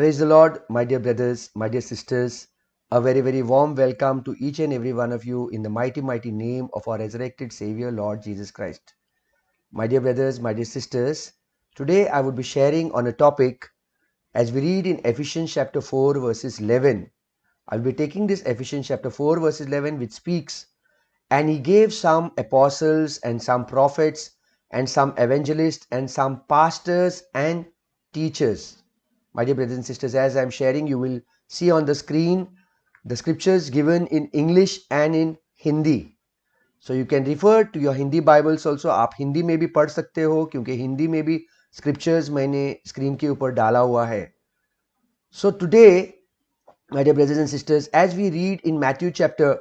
Praise the Lord, my dear brothers, my dear sisters. A very, very warm welcome to each and every one of you in the mighty, mighty name of our resurrected Savior, Lord Jesus Christ. My dear brothers, my dear sisters, today I would be sharing on a topic as we read in Ephesians chapter 4, verses 11. I'll be taking this Ephesians chapter 4, verses 11, which speaks, "And he gave some apostles and some prophets and some evangelists and some pastors and teachers." My dear brothers and sisters, as I am sharing, you will see on the screen the scriptures given in English and in Hindi. So you can refer to your Hindi Bibles also. आप हिंदी में भी पढ़ सकते हो क्योंकि हिंदी में भी scriptures मैंने स्क्रीन के ऊपर डाला हुआ है. So today, my dear brothers and sisters, as we read in Matthew chapter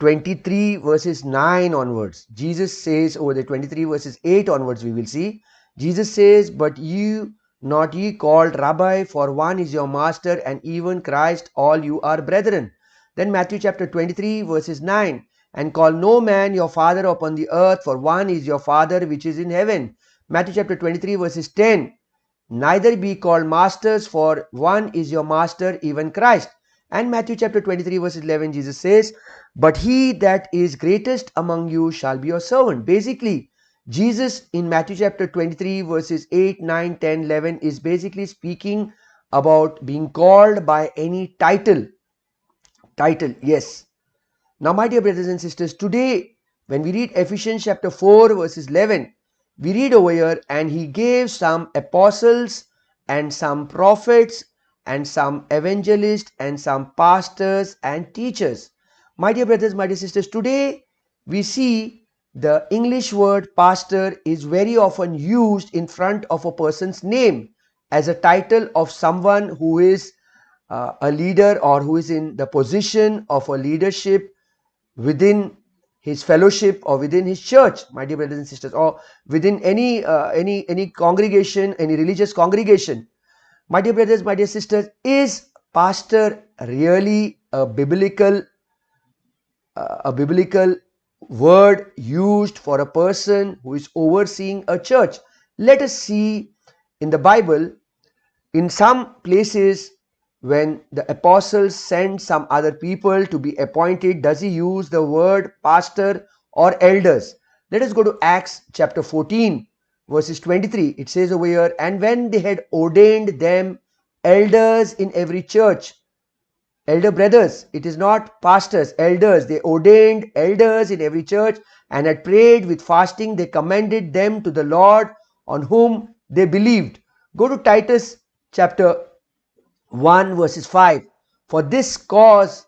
23 verses 9 onwards, Jesus says, over the 23 verses 8 onwards, we will see, Jesus says, "But you, not ye called Rabbi, for one is your master, and even Christ, all you are brethren." Then Matthew chapter 23 verses 9, "And call no man your father upon the earth, for one is your Father which is in heaven." Matthew chapter 23 verses 10, "Neither be called masters, for one is your master, even Christ." And Matthew chapter 23 verse 11, Jesus says, "But he that is greatest among you shall be your servant." Basically, Jesus in Matthew chapter 23 verses 8, 9, 10, 11 is basically speaking about being called by any title. Yes. Now, my dear brothers and sisters, today when we read Ephesians chapter 4 verses 11, we read over here, "And he gave some apostles and some prophets and some evangelists and some pastors and teachers." My dear brothers, my dear sisters, today we see the English word pastor is very often used in front of a person's name as a title of someone who is a leader or who is in the position of a leadership within his fellowship or within his church, my dear brothers and sisters, or within any congregation, any religious congregation. My dear brothers, my dear sisters, is pastor really a biblical word used for a person who is overseeing a church? Let us see in the Bible, in some places, when the apostles send some other people to be appointed, does he use the word pastor or elders? Let us go to Acts chapter 14 verses 23. It says over here, "And when they had ordained them elders in every church," elder brothers, it is not pastors, elders, they ordained elders in every church, "and had prayed with fasting, they commended them to the Lord on whom they believed." Go to Titus chapter 1 verses 5. "For this cause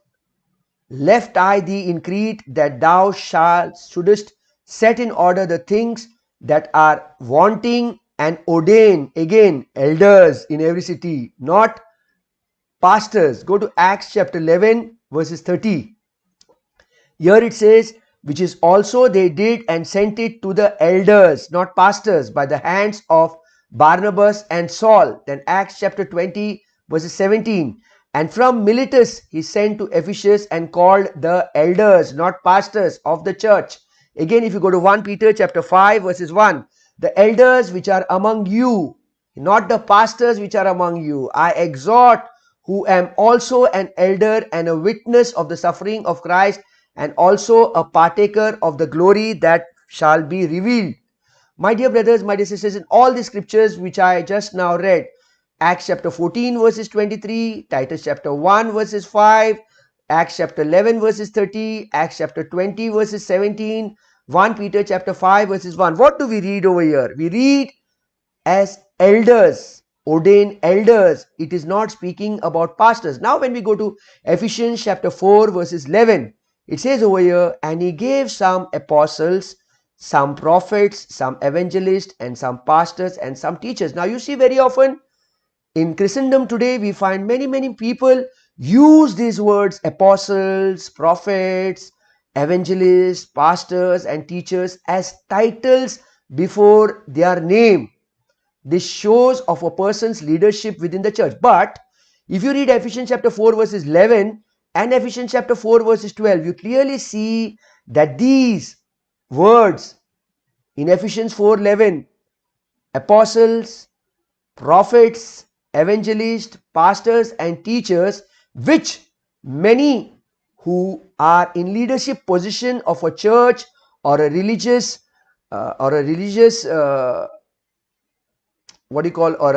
left I thee in Crete, that thou shouldest set in order the things that are wanting, and ordain," again, elders in every city, not pastors. Go to Acts chapter 11 verses 30. Here it says, "Which is also they did, and sent it to the elders," not pastors, "by the hands of Barnabas and Saul." Then Acts chapter 20 verses 17, "And from Miletus he sent to Ephesus, and called the elders," not pastors, "of the church." Again, if you go to 1 Peter chapter 5 verses 1, "The elders which are among you," not the pastors which are among you, "I exhort, who am also an elder and a witness of the suffering of Christ, and also a partaker of the glory that shall be revealed." My dear brothers, my dear sisters, in all the scriptures which I just now read, Acts chapter 14 verses 23, Titus chapter 1 verses 5, Acts chapter 11 verses 30, Acts chapter 20 verses 17, 1 Peter chapter 5 verses 1. What do we read over here? We read as elders, ordained elders. It is not speaking about pastors. Now when we go to Ephesians chapter 4 verses 11, it says over here, "And he gave some apostles, some prophets, some evangelists, and some pastors, and some teachers." Now you see, very often in Christendom today, we find many people use these words apostles, prophets, evangelists, pastors, and teachers as titles before their name. This shows of a person's leadership within the church. But if you read Ephesians chapter 4 verses 11 and Ephesians chapter 4 verses 12, you clearly see that these words in Ephesians 4:11, apostles, prophets, evangelists, pastors and teachers, which many who are in leadership position of a church or a religious or a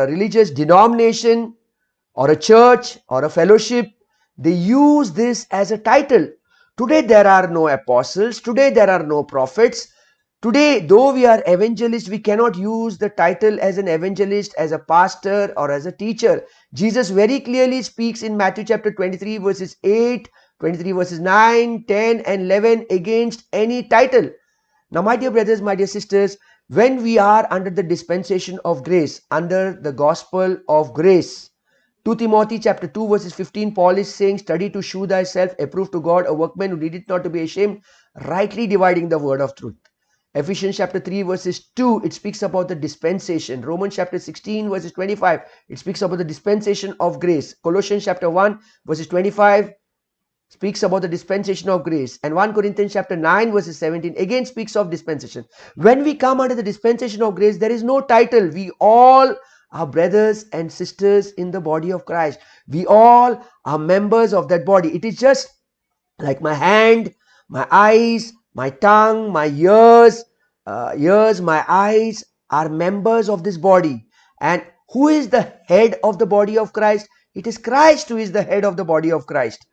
religious denomination or a church or a fellowship, they use this as a title. Today there are no apostles, today there are no prophets. Today, though we are evangelists, we cannot use the title as an evangelist, as a pastor or as a teacher. Jesus very clearly speaks in Matthew chapter 23 verses 8, 23 verses 9, 10 and 11 against any title. Now, my dear brothers, my dear sisters, when we are under the dispensation of grace, under the gospel of grace, 2 Timothy chapter 2 verses 15, Paul is saying, study to shew thyself approved to God, a workman who needeth not to be ashamed, rightly dividing the word of truth. Ephesians chapter 3 verses 2, it speaks about the dispensation. Romans chapter 16 verses 25, it speaks about the dispensation of grace. Colossians chapter 1 verses 25 speaks about the dispensation of grace. And 1 Corinthians chapter 9 verses 17 again speaks of dispensation. When we come under the dispensation of grace, there is no title. We all are brothers and sisters in the body of Christ. We all are members of that body. It is just like my hand, my eyes, my tongue, my ears, my eyes are members of this body. And who is the head of the body of Christ? It is Christ who is the head of the body of Christ.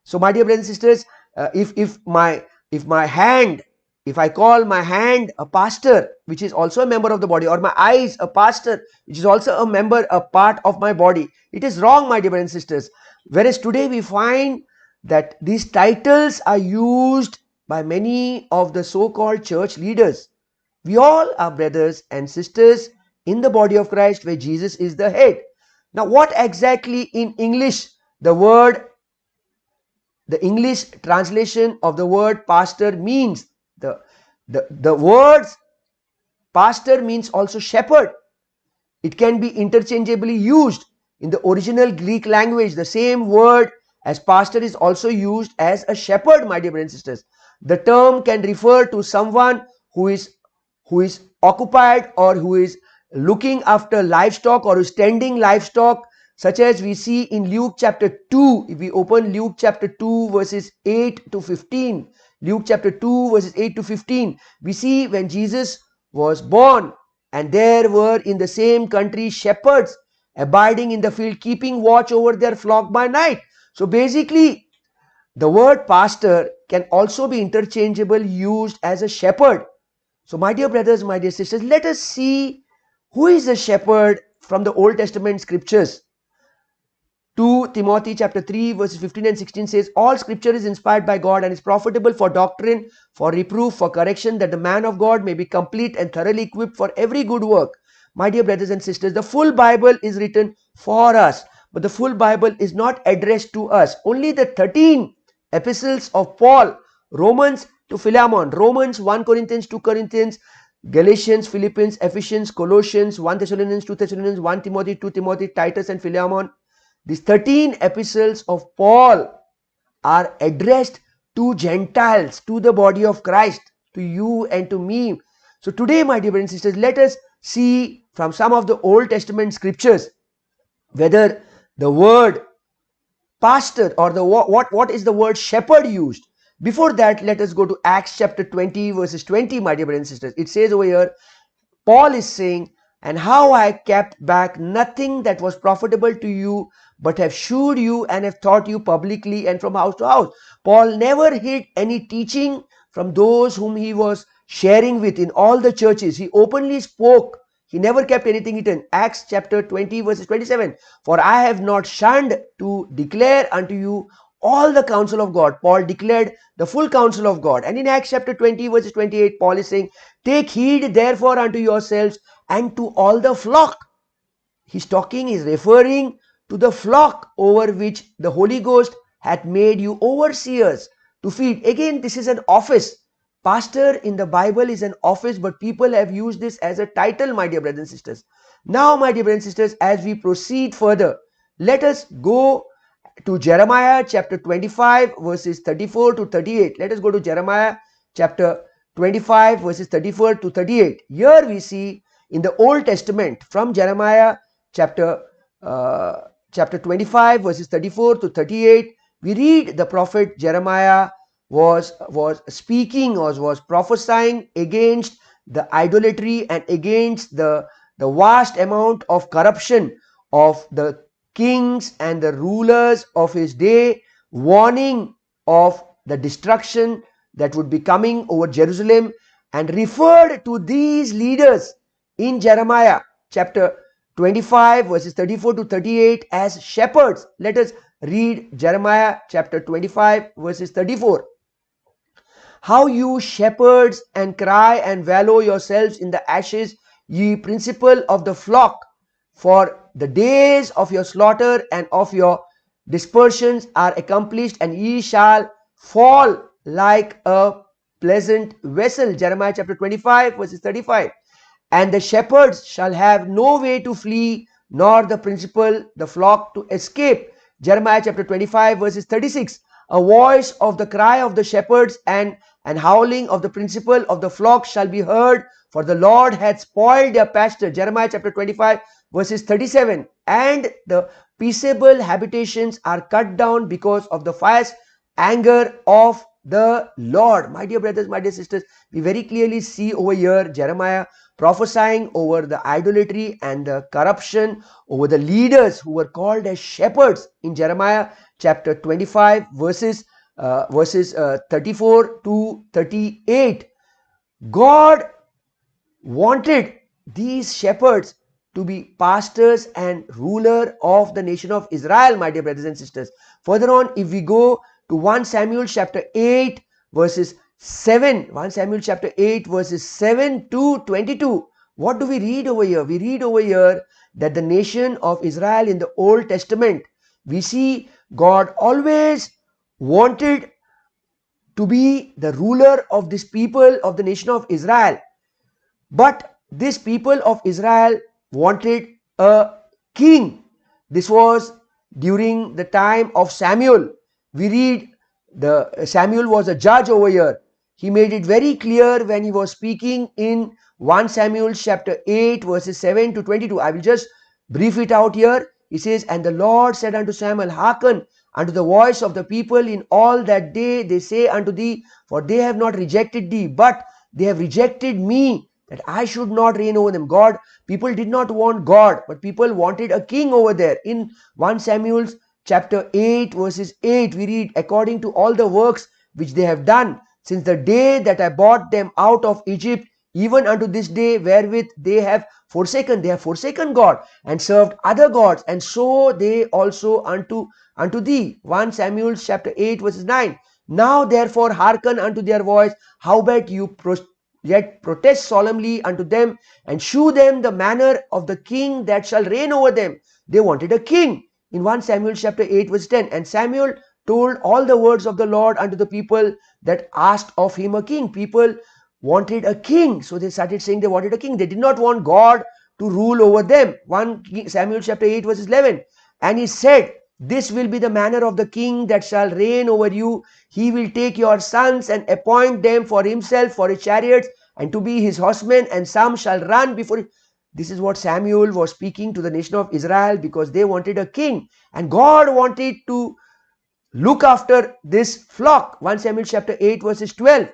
So, my dear brothers and sisters, if my hand, if I call my hand a pastor, which is also a member of the body, or my eyes a pastor, which is also a member, a part of my body, it is wrong, my dear brothers and sisters. Whereas today we find that these titles are used by many of the so-called church leaders. We all are brothers and sisters in the body of Christ where Jesus is the head. Now, what exactly in English the English translation of the word pastor means? The words pastor means also shepherd. It can be interchangeably used. In the original Greek language, the same word as pastor is also used as a shepherd, my dear brothers and sisters. The term can refer to someone who is occupied or who is looking after livestock or is tending livestock, such as we see in Luke chapter 2. If we open Luke chapter 2 verses 8 to 15, Luke chapter 2 verses 8 to 15, we see when Jesus was born, and there were in the same country shepherds abiding in the field, keeping watch over their flock by night. So basically, the word pastor can also be interchangeably used as a shepherd. So my dear brothers, my dear sisters, let us see who is the shepherd from the Old Testament scriptures. 2 Timothy chapter 3 verses 15 and 16 says, all scripture is inspired by God and is profitable for doctrine, for reproof, for correction, that the man of God may be complete and thoroughly equipped for every good work. My dear brothers and sisters, the full Bible is written for us, but the full Bible is not addressed to us. Only the 13 epistles of Paul, Romans to Philemon, Romans, 1 Corinthians, 2 Corinthians, Galatians, Philippians, Ephesians, Colossians, 1 Thessalonians, 2 Thessalonians, 1 Timothy, 2 Timothy, Titus and Philemon. These 13 epistles of Paul are addressed to Gentiles, to the body of Christ, to you and to me. So today, my dear brothers and sisters, let us see from some of the Old Testament scriptures whether the word pastor or what is the word shepherd used. Before that, let us go to Acts chapter 20 verses 20, my dear brothers and sisters. It says over here, Paul is saying, and how I kept back nothing that was profitable to you, but have shewed you and have taught you publicly and from house to house. Paul never hid any teaching from those whom he was sharing with in all the churches. He openly spoke. He never kept anything hidden. Acts chapter 20 verses 27. For I have not shunned to declare unto you all the counsel of God. Paul declared the full counsel of God. And in Acts chapter 20 verses 28, Paul is saying, take heed therefore unto yourselves and to all the flock. He's referring to the flock over which the Holy Ghost had made you overseers to feed. Again, this is an office. Pastor in the Bible is an office, but people have used this as a title, my dear brothers and sisters. Now, my dear brothers and sisters, as we proceed further, let us go to Jeremiah chapter 25 verses 34 to 38. Let us go to Jeremiah chapter 25 verses 34 to 38. Here we see in the Old Testament from Jeremiah chapter chapter 25 verses 34 to 38, we read the prophet Jeremiah was speaking or was prophesying against the idolatry and against the vast amount of corruption of the kings and the rulers of his day, warning of the destruction that would be coming over Jerusalem, and referred to these leaders in Jeremiah chapter 25 verses 34 to 38 as shepherds. Let us read Jeremiah chapter 25 verses 34. How you shepherds and cry and wallow yourselves in the ashes, ye principal of the flock, for the days of your slaughter and of your dispersions are accomplished, and ye shall fall like a pleasant vessel. Jeremiah chapter 25 verses 35. And the shepherds shall have no way to flee, nor the principal, the flock, to escape. Jeremiah chapter 25 verses 36. A voice of the cry of the shepherds and howling of the principal of the flock shall be heard, for the Lord hath spoiled their pasture. Jeremiah chapter 25 verses 37. And the peaceable habitations are cut down because of the fierce anger of the Lord. My dear brothers, my dear sisters, we very clearly see over here Jeremiah prophesying over the idolatry and the corruption over the leaders who were called as shepherds in Jeremiah chapter 25 verses 34 to 38. God wanted these shepherds to be pastors and ruler of the nation of Israel, my dear brothers and sisters. Further on, if we go to 1 Samuel chapter 8 verses 7, 1 Samuel chapter 8 verses 7 to 22, what do we read over here? We read over here that the nation of Israel in the Old Testament, we see God always wanted to be the ruler of this people of the nation of Israel. But this people of Israel wanted a king. This was during the time of Samuel. We read the Samuel was a judge over here. He made it very clear when he was speaking in 1 Samuel chapter 8 verses 7 to 22. I will just brief it out here. He says, And the Lord said unto Samuel, Hearken unto the voice of the people in all that day they say unto thee, for they have not rejected thee, but they have rejected me, that I should not reign over them. People did not want God, but people wanted a king over there. In 1 Samuel chapter 8 verses 8, we read, According to all the works which they have done, since the day that I brought them out of Egypt, even unto this day, wherewith they have forsaken God, and served other gods, and so they also unto thee. 1 Samuel chapter 8 verses 9. Now therefore hearken unto their voice, howbeit you yet protest solemnly unto them, and shew them the manner of the king that shall reign over them. They wanted a king. In 1 Samuel chapter 8 verse 10, and Samuel told all the words of the Lord unto the people that asked of him a king. People wanted a king, so they started saying they wanted a king. They did not want God to rule over them. 1 Samuel chapter 8 verses 11, and he said, This will be the manner of the king that shall reign over you. He will take your sons and appoint them for himself for his chariots and to be his horsemen, and some shall run before him. This is what Samuel was speaking to the nation of Israel, because they wanted a king, and God wanted to look after this flock. 1 Samuel chapter 8 verses 12.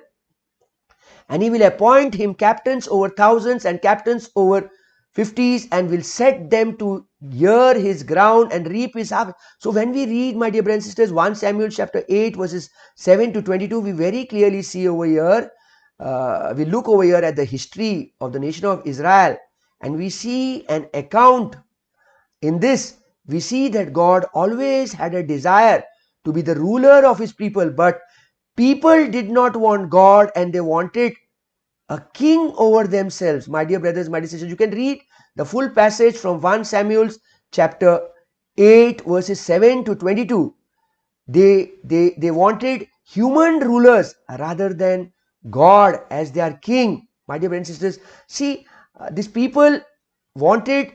And he will appoint him captains over thousands and captains over fifties, and will set them to hear his ground and reap his harvest. So when we read, my dear brothers and sisters, 1 Samuel chapter 8 verses 7 to 22, we very clearly see over here, we look over here at the history of the nation of Israel, and we see an account in this. We see that God always had a desire to be the ruler of his people, but people did not want God, and they wanted a king over themselves. My dear brothers, my dear sisters, you can read the full passage from 1 Samuel chapter 8 verses 7 to 22. They wanted human rulers rather than God as their king. My dear brothers and sisters, see, these people wanted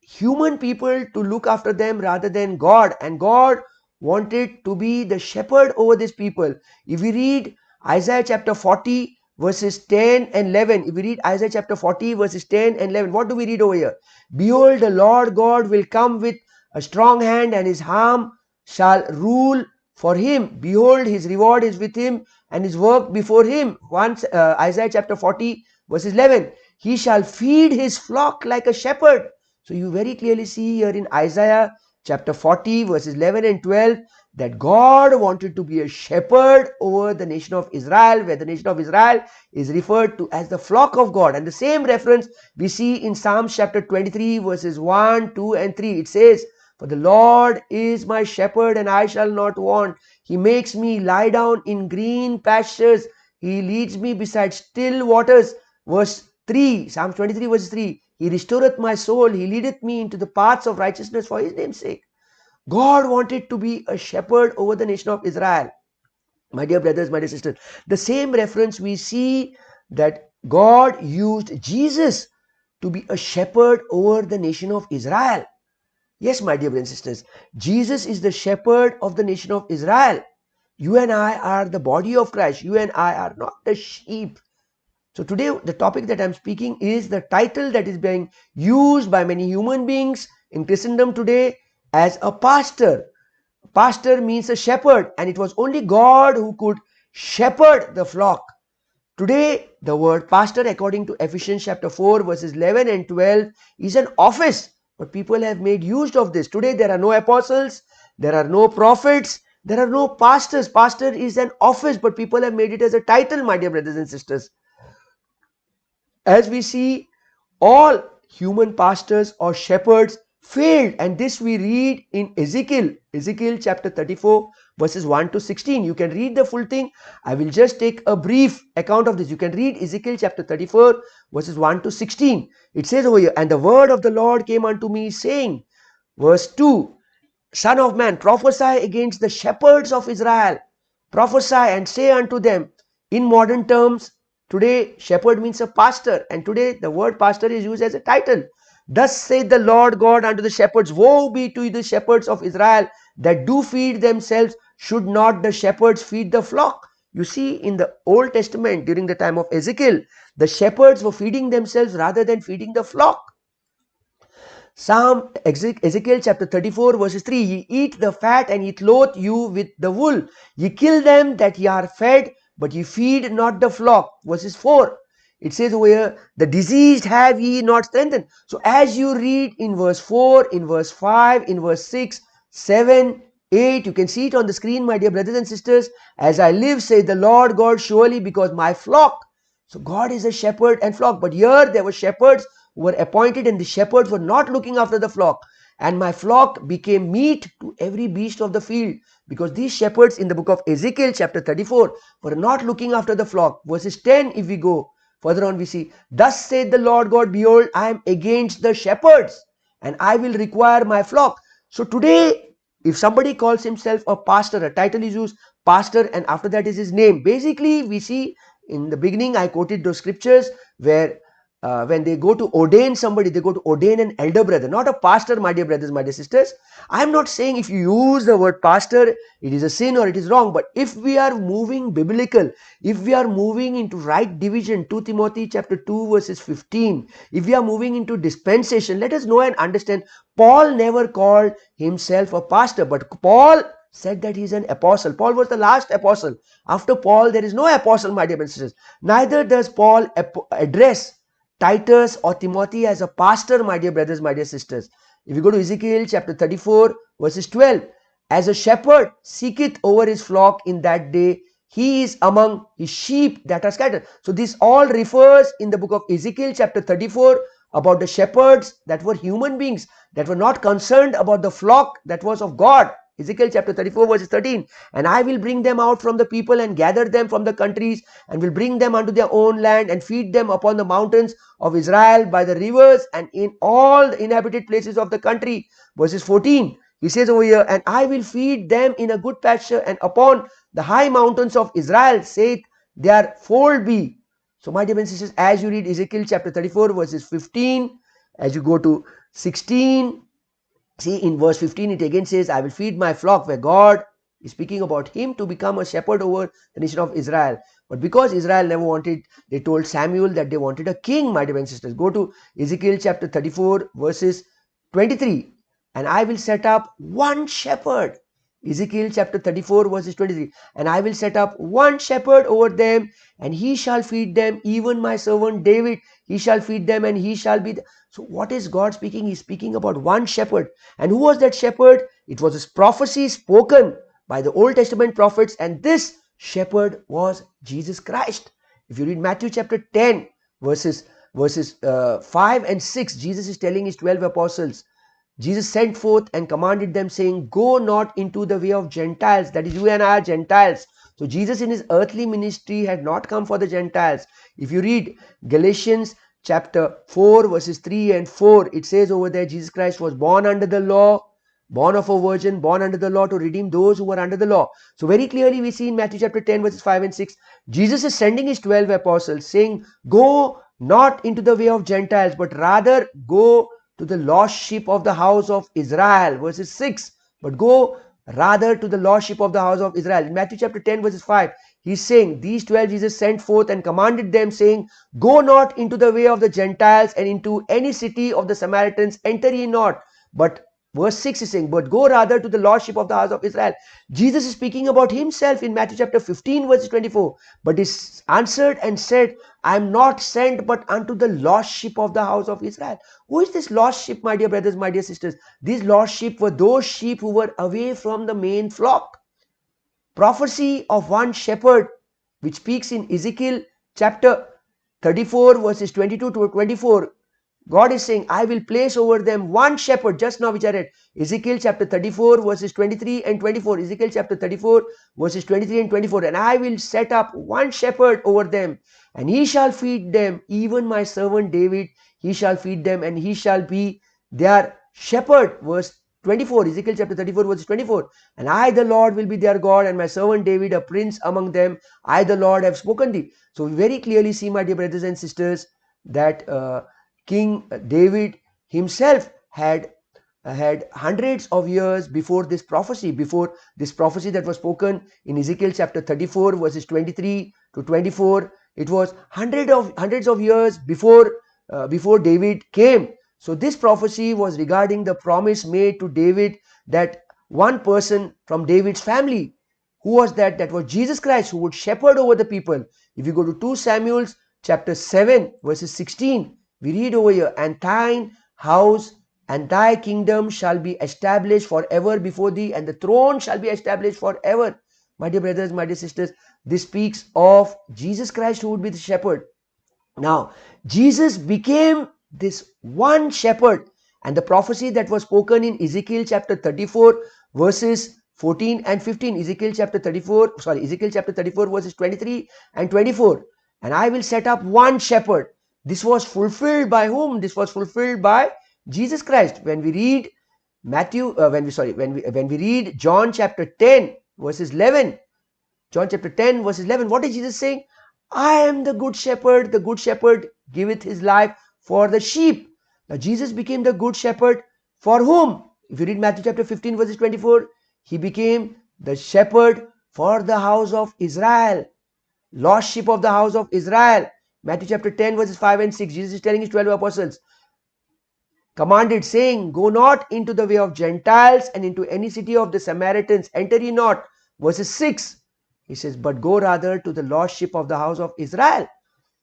human people to look after them rather than God, and God wanted to be the shepherd over these people. If we read Isaiah chapter 40 verses 10 and 11. If we read Isaiah chapter 40 verses 10 and 11, what do we read over here? Behold, the Lord God will come with a strong hand, and his arm shall rule for him. Behold, his reward is with him, and his work before him. Once Isaiah chapter 40 verses 11. He shall feed his flock like a shepherd. So you very clearly see here in Isaiah chapter 40 verses 11 and 12 that God wanted to be a shepherd over the nation of Israel, where the nation of Israel is referred to as the flock of God. And the same reference we see in Psalm chapter 23 verses 1, 2 and 3. It says, for the Lord is my shepherd, and I shall not want. He makes me lie down in green pastures. He leads me beside still waters. Verse 3, Psalm 23 verse 3. He restoreth my soul. He leadeth me into the paths of righteousness for his name's sake. God wanted to be a shepherd over the nation of Israel. My dear brothers, my dear sisters, the same reference we see that God used Jesus to be a shepherd over the nation of Israel. Yes, my dear brothers and sisters, Jesus is the shepherd of the nation of Israel. You and I are the body of Christ. You and I are not the sheep. So today the topic that I'm speaking is the title that is being used by many human beings in Christendom today as a pastor. Pastor means a shepherd, and it was only God who could shepherd the flock. Today, the word pastor, according to Ephesians chapter 4 verses 11 and 12, is an office. But people have made use of this. Today, there are no apostles, there are no prophets, there are no pastors. Pastor is an office, but people have made it as a title, my dear brothers and sisters. As we see, all human pastors or shepherds failed, and this we read in Ezekiel chapter 34 verses 1 to 16. You can read the full thing. I will just take a brief account of this. You can read Ezekiel chapter 34 verses 1 to 16. It says over here, and the word of the Lord came unto me, saying, verse 2, Son of man, prophesy against the shepherds of Israel. Prophesy and say unto them. In modern terms, today shepherd means a pastor, and today the word pastor is used as a title. Thus saith the Lord God unto the shepherds, woe be to the shepherds of Israel that do feed themselves. Should not the shepherds feed the flock? You see, in the Old Testament, during the time of Ezekiel, the shepherds were feeding themselves rather than feeding the flock. Ezekiel chapter 34 verses 3, ye eat the fat and ye clothe you with the wool. Ye kill them that ye are fed, but ye feed not the flock. Verses 4, it says over here, the diseased have ye not strengthened. So as you read in verse 4, in verse 5, in verse 6, 7, 8, you can see it on the screen, my dear brothers and sisters. As I live, saith the Lord God, surely because my flock. So God is a shepherd and flock. But here there were shepherds who were appointed, and the shepherds were not looking after the flock. And my flock became meat to every beast of the field. Because these shepherds in the book of Ezekiel chapter 34 were not looking after the flock. Verses 10, if we go further on, we see, thus saith the Lord God, behold, I am against the shepherds, and I will require my flock. So today, if somebody calls himself a pastor, a title is used, pastor, and after that is his name. Basically, we see in the beginning, I quoted those scriptures where when they go to ordain somebody, they go to ordain an elder brother, not a pastor, my dear brothers, my dear sisters. I am not saying if you use the word pastor, it is a sin or it is wrong. But if we are moving biblical, if we are moving into right division, 2 Timothy chapter 2 verses 15, if we are moving into dispensation, let us know and understand, Paul never called himself a pastor, but Paul said that he is an apostle. Paul was the last apostle. After Paul, there is no apostle, my dear brothers and sisters. Neither does Paul address Titus or Timothy as a pastor, my dear brothers, my dear sisters. If you go to Ezekiel chapter 34 verses 12, as a shepherd seeketh over his flock in that day, he is among his sheep that are scattered. So this all refers in the book of Ezekiel chapter 34 about the shepherds that were human beings, that were not concerned about the flock that was of God. Ezekiel chapter 34 verses 13, and I will bring them out from the people and gather them from the countries, and will bring them unto their own land, and feed them upon the mountains of Israel, by the rivers, and in all the inhabited places of the country. Verses 14, he says over here, and I will feed them in a good pasture, and upon the high mountains of Israel, saith their fold be. So my dear brothers and sisters, as you read Ezekiel chapter 34 verses 15, as you go to 16, see in verse 15 it again says, I will feed my flock, where God is speaking about him to become a shepherd over the nation of Israel. But because Israel never wanted, they told Samuel that they wanted a king, my dear sisters. Go to Ezekiel chapter 34 verses 23. And I will set up one shepherd. Ezekiel chapter 34 verses 23. And I will set up one shepherd over them, and he shall feed them, even my servant David. He shall feed them, and he shall be. So what is God speaking? He's speaking about one shepherd. And who was that shepherd? It was a prophecy spoken by the Old Testament prophets, and this shepherd was Jesus Christ. If you read Matthew chapter 10 verses 5 and 6, Jesus is telling his 12 apostles, Jesus sent forth and commanded them, saying, go not into the way of Gentiles. That is, you and I are Gentiles. So Jesus in his earthly ministry had not come for the Gentiles. If you read Galatians chapter 4 verses 3 and 4, it says over there, Jesus Christ was born under the law, born of a virgin, born under the law to redeem those who were under the law. So very clearly we see in Matthew chapter 10 verses 5 and 6, Jesus is sending his 12 apostles saying, go not into the way of Gentiles, but rather go to the lost sheep of the house of Israel. Verses 6, but go rather to the lost sheep of the house of Israel. In Matthew chapter 10 verses 5, he's saying, these 12 Jesus sent forth and commanded them, saying, go not into the way of the Gentiles, and into any city of the Samaritans enter ye not. But verse 6 is saying, but go rather to the lost sheep of the house of Israel. Jesus is speaking about himself in Matthew chapter 15 verse 24. But he answered and said, I am not sent but unto the lost sheep of the house of Israel. Who is this lost sheep, my dear brothers, my dear sisters? These lost sheep were those sheep who were away from the main flock. Prophecy of one shepherd, which speaks in Ezekiel chapter 34 verses 22 to 24. God is saying, I will place over them one shepherd, just now which I read. Ezekiel chapter 34 verses 23 and 24. Ezekiel chapter 34 verses 23 and 24. And I will set up one shepherd over them, and he shall feed them, even my servant David, he shall feed them, and he shall be their shepherd. Verse 24, Ezekiel chapter 34 verse 24. And I the Lord will be their God, and my servant David a prince among them. I the Lord have spoken thee. So we very clearly see, my dear brothers and sisters, that King David himself had hundreds of years before this prophecy that was spoken in Ezekiel chapter 34 verses 23 to 24. It was hundreds of years before David came. So this prophecy was regarding the promise made to David, that one person from David's family. Who was that? That was Jesus Christ, who would shepherd over the people. If you go to 2 Samuel chapter 7 verses 16, we read over here, and thine house and thy kingdom shall be established forever before thee, and the throne shall be established forever. My dear brothers, my dear sisters, this speaks of Jesus Christ, who would be the shepherd. Now, Jesus became this one shepherd, and the prophecy that was spoken in Ezekiel chapter 34 verses 14 and 15, Ezekiel chapter 34 verses 23 and 24. And I will set up one shepherd. This was fulfilled by whom? This was fulfilled by Jesus Christ. When we read when we read John chapter 10 verses 11, John chapter 10 verses 11, what is Jesus saying? I am the good shepherd giveth his life for the sheep. Now Jesus became the good shepherd for whom? If you read Matthew chapter 15 verses 24, he became the shepherd for the house of Israel, lost sheep of the house of Israel. Matthew chapter 10 verses 5 and 6, Jesus is telling his 12 apostles, commanded, saying, go not into the way of Gentiles, and into any city of the Samaritans enter ye not. Verses 6, he says, but go rather to the lost sheep of the house of Israel.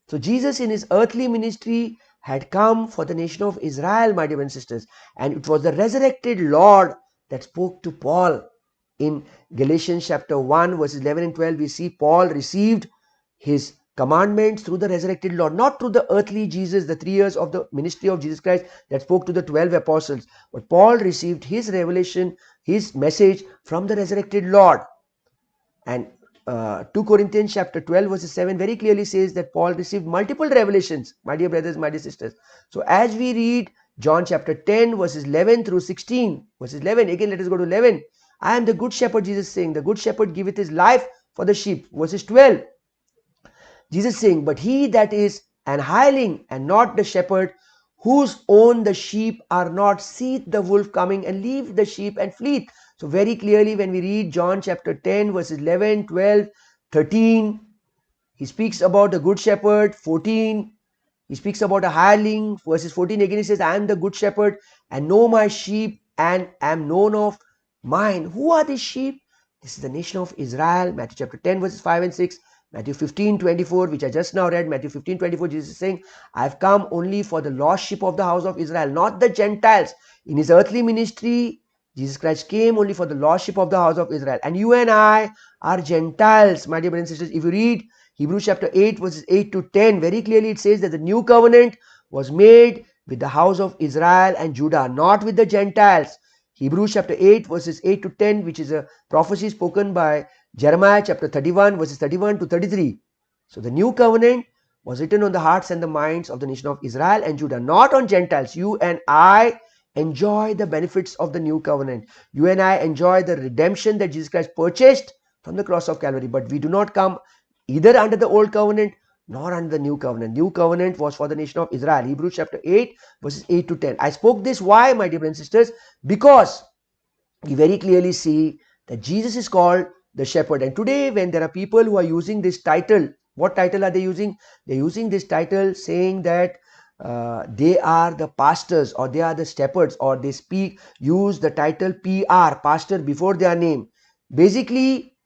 So Jesus in his earthly ministry had come for the nation of Israel, my dear and sisters. And it was the resurrected Lord that spoke to Paul. In Galatians chapter 1 verses 11 and 12, we see Paul received his commandments through the resurrected Lord, not through the earthly Jesus, the 3 years of the ministry of Jesus Christ that spoke to the 12 apostles. But Paul received his revelation, his message from the resurrected Lord. And 2 Corinthians chapter 12 verses 7 very clearly says that Paul received multiple revelations, my dear brothers, my dear sisters. So as we read John chapter 10 verses 11 through 16, verses 11, again let us go to 11. I am the good shepherd, Jesus saying, the good shepherd giveth his life for the sheep. Verses 12, Jesus saying, but he that is an hireling and not the shepherd, whose own the sheep are not, seeth the wolf coming and leave the sheep and fleeth. So very clearly when we read John chapter 10 verses 11, 12, 13, He speaks about the good shepherd, 14. He speaks about a hireling, verses 14 again he says, I am the good shepherd and know my sheep and am known of mine. Who are these sheep? This is the nation of Israel. Matthew chapter 10 verses 5 and 6. Matthew 15:24, which I just now read. Matthew 15:24, Jesus is saying, I have come only for the lost sheep of the house of Israel, not the Gentiles. In his earthly ministry, Jesus Christ came only for the lost sheep of the house of Israel. And you and I are Gentiles, my dear brothers and sisters. If you read Hebrews chapter 8 verses 8 to 10, very clearly it says that the new covenant was made with the house of Israel and Judah, not with the Gentiles. Hebrews chapter 8 verses 8 to 10, which is a prophecy spoken by Jeremiah chapter 31 verses 31 to 33. So the new covenant was written on the hearts and the minds of the nation of Israel and Judah, not on Gentiles. You and I enjoy the benefits of the new covenant. You and I enjoy the redemption that Jesus Christ purchased from the cross of Calvary, but we do not come either under the old covenant nor under the new covenant. New covenant was for the nation of Israel. Hebrews chapter 8 verses 8 to 10. I spoke this why, my dear brothers and sisters? Because we very clearly see that Jesus is called the shepherd. And today when there are people who are using this title, what title are they using? They're using this title saying that they are the pastors or they are the shepherds, or they use the title PR, pastor, before their name. Basically,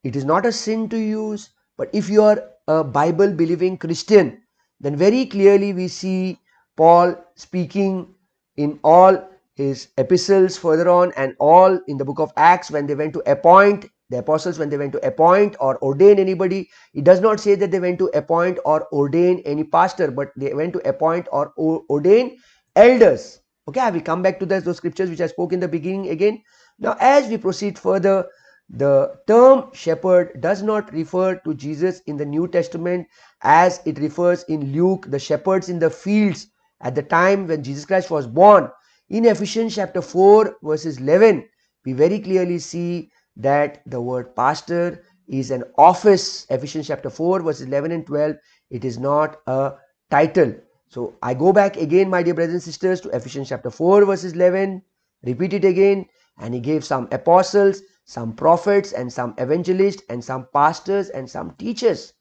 it is not a sin to use, but if you are a Bible believing Christian, then very clearly we see Paul speaking in all his epistles further on and all in the book of Acts when they went to appoint the apostles, when they went to appoint or ordain anybody. It does not say that they went to appoint or ordain any pastor, but they went to appoint or ordain elders. Okay, I will come back to those scriptures which I spoke in the beginning again. Now as we proceed further, the term shepherd does not refer to Jesus in the New Testament as it refers in Luke, the shepherds in the fields at the time when Jesus Christ was born. In Ephesians chapter 4 verses 11, we very clearly see that the word pastor is an office. Ephesians chapter 4 verses 11 and 12, it is not a title. So I go back again, my dear brothers and sisters, to Ephesians chapter 4 verses 11, repeat it again, and he gave some apostles, some prophets, and some evangelists, and some pastors, and some teachers.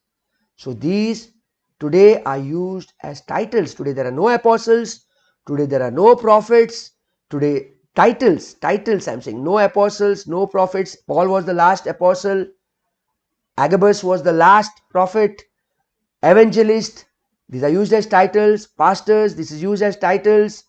So these today are used as titles. Today there are no apostles. Today there are no prophets. Today titles, I'm saying, no apostles, no prophets. Paul was the last apostle. Agabus was the last prophet. Evangelist, these are used as titles. Pastors, this is used as titles.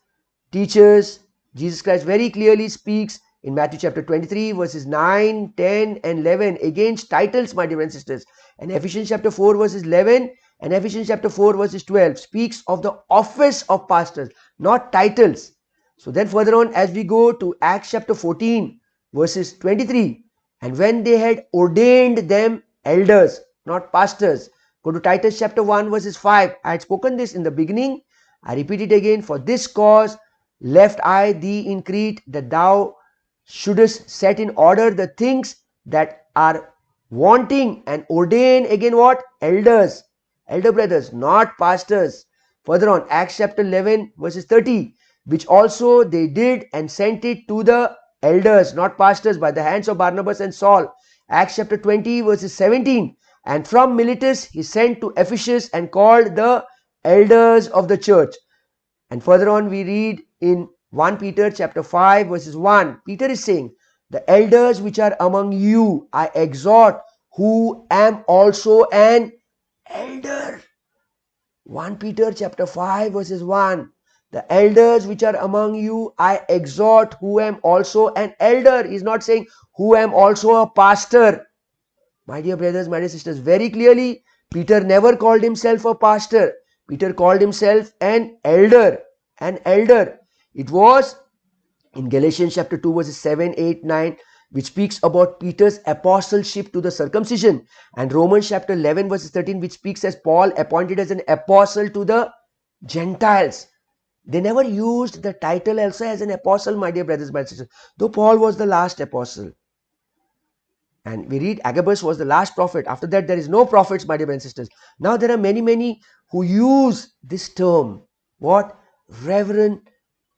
Teachers, Jesus Christ very clearly speaks in Matthew chapter 23 verses 9, 10 and 11 against titles, my dear and sisters. And Ephesians chapter 4 verses 11 and Ephesians chapter 4 verses 12 speaks of the office of pastors, not titles. So then further on as we go to Acts chapter 14 verses 23, and when they had ordained them elders, not pastors. Go to Titus chapter 1 verses 5. I had spoken this in the beginning. I repeat it again. For this cause left I thee in Crete, that thou shouldest set in order the things that are wanting, and ordain again what? Elders, elder brothers, not pastors. Further on, Acts chapter 11 verses 30, which also they did and sent it to the elders, not pastors, by the hands of Barnabas and Saul. Acts chapter 20 verses 17, and from Miletus he sent to Ephesus and called the elders of the church. And further on we read in 1 Peter chapter 5 verses 1, Peter is saying, the elders which are among you I exhort, who am also an elder. 1 Peter chapter 5 verses 1, the elders which are among you I exhort, who am also an elder. He is not saying who am also a pastor. My dear brothers, my dear sisters, very clearly Peter never called himself a pastor. Peter called himself an elder. An elder. It was in Galatians chapter 2 verses 7, 8, 9, which speaks about Peter's apostleship to the circumcision, and Romans chapter 11 verses 13, which speaks as Paul appointed as an apostle to the Gentiles. They never used the title also as an apostle, my dear brothers, my sisters, though Paul was the last apostle. And we read Agabus was the last prophet. After that there is no prophets, my dear brothers and sisters. Now there are many who use this term. What? Reverend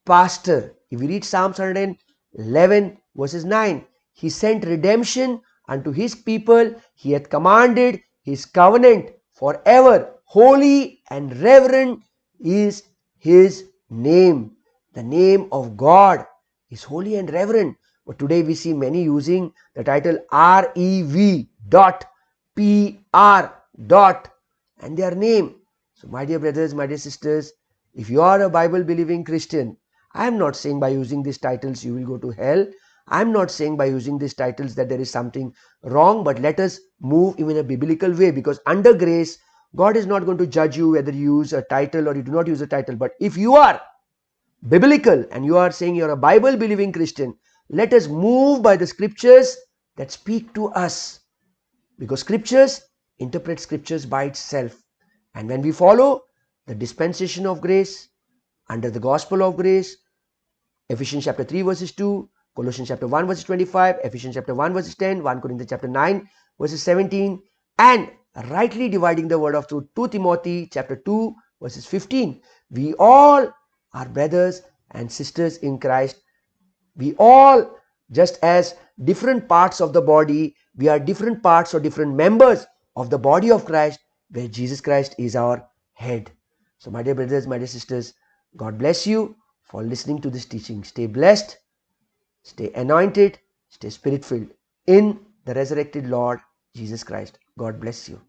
pastor. If we read Psalms 111 verses 9, he sent redemption unto his people. He hath commanded his covenant forever. Holy and reverend is his name. The name of God is holy and reverend. But today we see many using the title REV dot PR dot and their name. So my dear brothers, my dear sisters, if you are a Bible believing Christian, I am not saying by using these titles you will go to hell. I am not saying by using these titles that there is something wrong, but let us move in a biblical way, because under grace, God is not going to judge you whether you use a title or you do not use a title. But if you are biblical and you are saying you're a Bible believing Christian, let us move by the scriptures that speak to us, because scriptures interpret scriptures by itself. And when we follow the dispensation of grace under the gospel of grace, Ephesians chapter 3 verses 2, Colossians chapter 1 verses 25, Ephesians chapter 1 verses 10, 1 Corinthians chapter 9 verses 17, and rightly dividing the word of truth, 2 Timothy chapter 2 verses 15. We all are brothers and sisters in Christ. We all, just as different parts of the body, we are different parts or different members of the body of Christ, where Jesus Christ is our head. So my dear brothers, my dear sisters, God bless you for listening to this teaching. Stay blessed, stay anointed, stay spirit filled in the resurrected Lord Jesus Christ. God bless you.